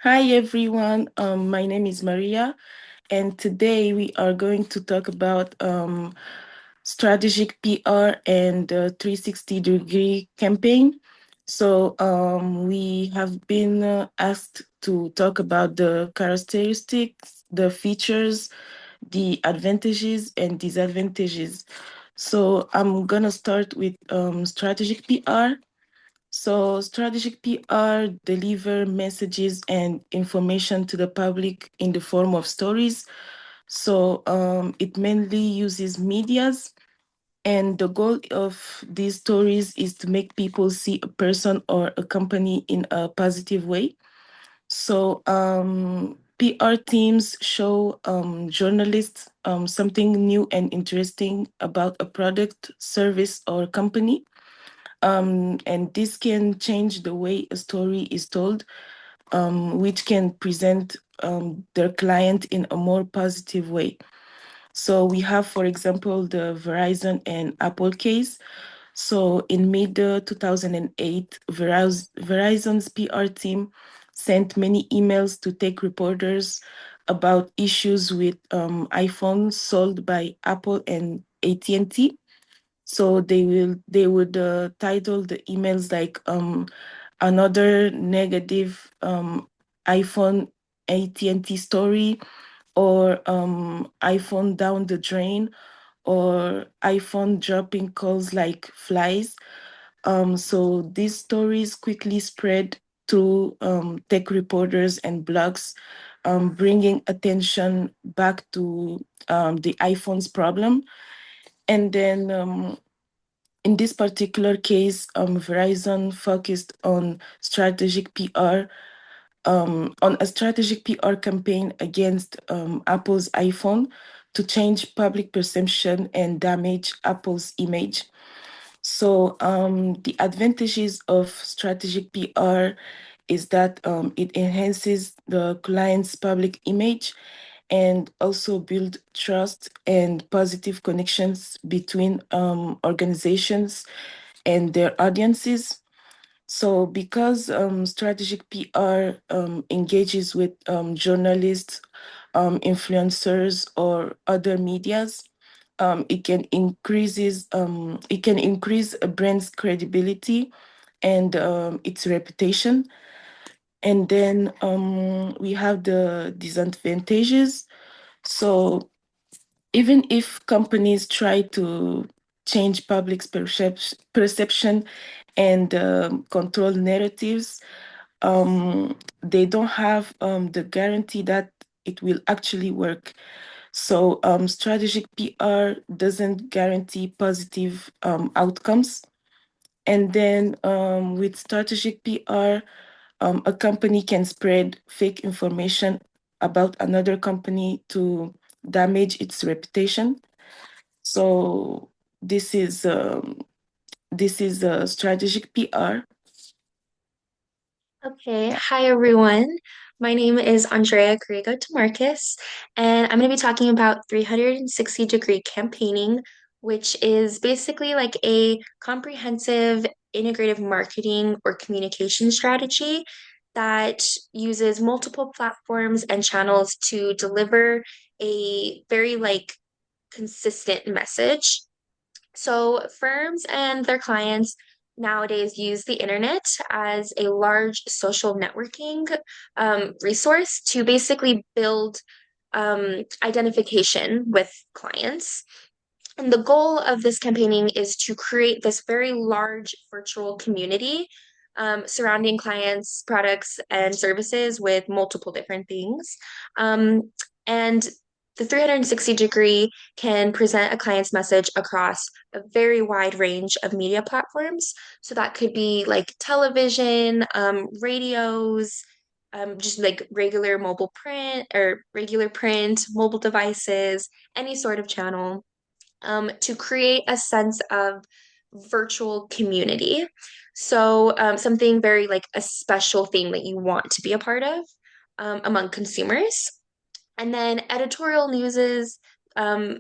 Hi everyone, my name is Maria, and today we are going to talk about strategic PR and 360-degree campaign. We have been asked to talk about the characteristics, the features, the advantages, and disadvantages. So, I'm gonna start with strategic PR. So, strategic PR deliver messages and information to the public in the form of stories. It mainly uses medias, and the goal of these stories is to make people see a person or a company in a positive way. PR teams show journalists something new and interesting about a product, service, or company, and this can change the way a story is told, which can present their client in a more positive way. So we have, for example, the Verizon and Apple case. So in mid 2008, Verizon's PR team sent many emails to tech reporters about issues with iPhones sold by Apple and AT&T. So they would title the emails like another negative iPhone AT&T story, or iPhone down the drain, or iPhone dropping calls like flies. So these stories quickly spread through tech reporters and blogs, bringing attention back to the iPhone's problem. And then in this particular case, Verizon focused on on a strategic PR campaign against Apple's iPhone to change public perception and damage Apple's image. The advantages of strategic PR is that it enhances the client's public image and also build trust and positive connections between organizations and their audiences. So, because strategic PR engages with journalists, influencers, or other medias, it can increase a brand's credibility and its reputation. And then we have the disadvantages. So, even if companies try to change public's perception and control narratives, they don't have the guarantee that it will actually work. Strategic PR doesn't guarantee positive outcomes. And then with strategic PR, a company can spread fake information about another company to damage its reputation. So this is strategic PR. Okay, hi everyone. My name is Andrea Carrigo Demarcus, and I'm going to be talking about 360-degree campaigning, which is basically like a comprehensive integrative marketing or communication strategy that uses multiple platforms and channels to deliver a very consistent message. So, firms and their clients nowadays use the internet as a large social networking resource to basically build identification with clients. And the goal of this campaigning is to create this very large virtual community surrounding clients, products, and services with multiple different things. And the 360 degree can present a client's message across a very wide range of media platforms. So that could be like television, radios, just like regular mobile print or regular print, mobile devices, any sort of channel, to create a sense of virtual community. So, something very like a special thing that you want to be a part of among consumers. And then editorial newses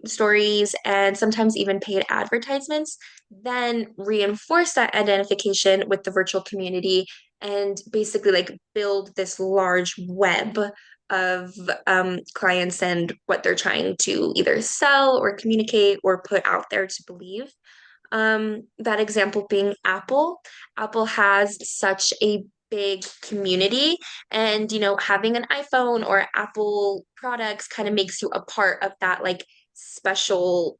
stories and sometimes even paid advertisements, then reinforce that identification with the virtual community and basically like build this large web of clients and what they're trying to either sell or communicate or put out there to believe. That example being Apple. Apple has such a big community, and having an iPhone or Apple products kind of makes you a part of that like special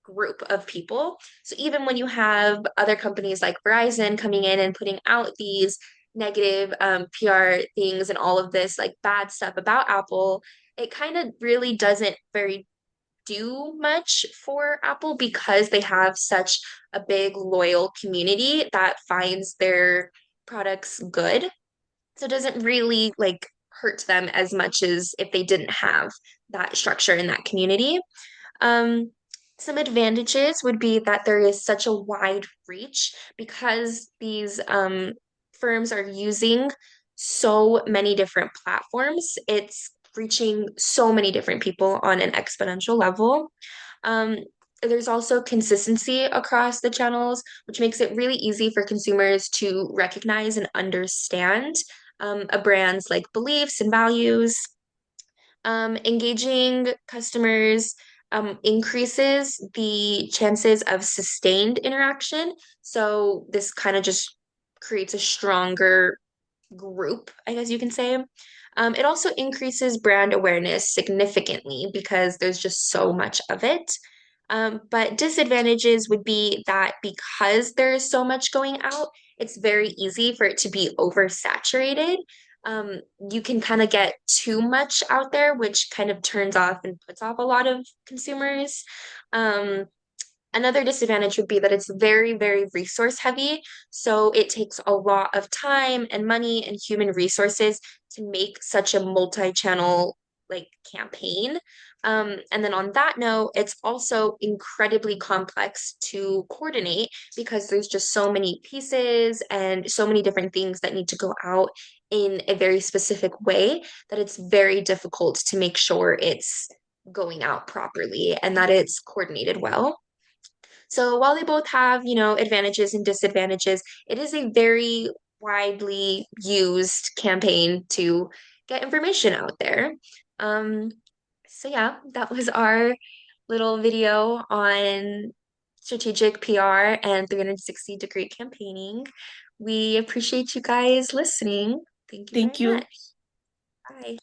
group of people. So even when you have other companies like Verizon coming in and putting out these negative PR things and all of this like bad stuff about Apple, it kind of really doesn't very do much for Apple because they have such a big loyal community that finds their products good. So it doesn't really like hurt them as much as if they didn't have that structure in that community. Um, some advantages would be that there is such a wide reach because these firms are using so many different platforms. It's reaching so many different people on an exponential level. Um, there's also consistency across the channels, which makes it really easy for consumers to recognize and understand a brand's like beliefs and values. Engaging customers increases the chances of sustained interaction. So this kind of just creates a stronger group, I guess you can say. It also increases brand awareness significantly because there's just so much of it. But disadvantages would be that because there is so much going out, it's very easy for it to be oversaturated. You can kind of get too much out there, which kind of turns off and puts off a lot of consumers. Um, Another disadvantage would be that it's very, very resource heavy. So it takes a lot of time and money and human resources to make such a multi-channel like campaign. And then on that note, it's also incredibly complex to coordinate because there's just so many pieces and so many different things that need to go out in a very specific way that it's very difficult to make sure it's going out properly and that it's coordinated well. So while they both have, advantages and disadvantages, it is a very widely used campaign to get information out there. Um, so yeah, that was our little video on strategic PR and 360-degree campaigning. We appreciate you guys listening. Thank you very Thank you. much. Bye.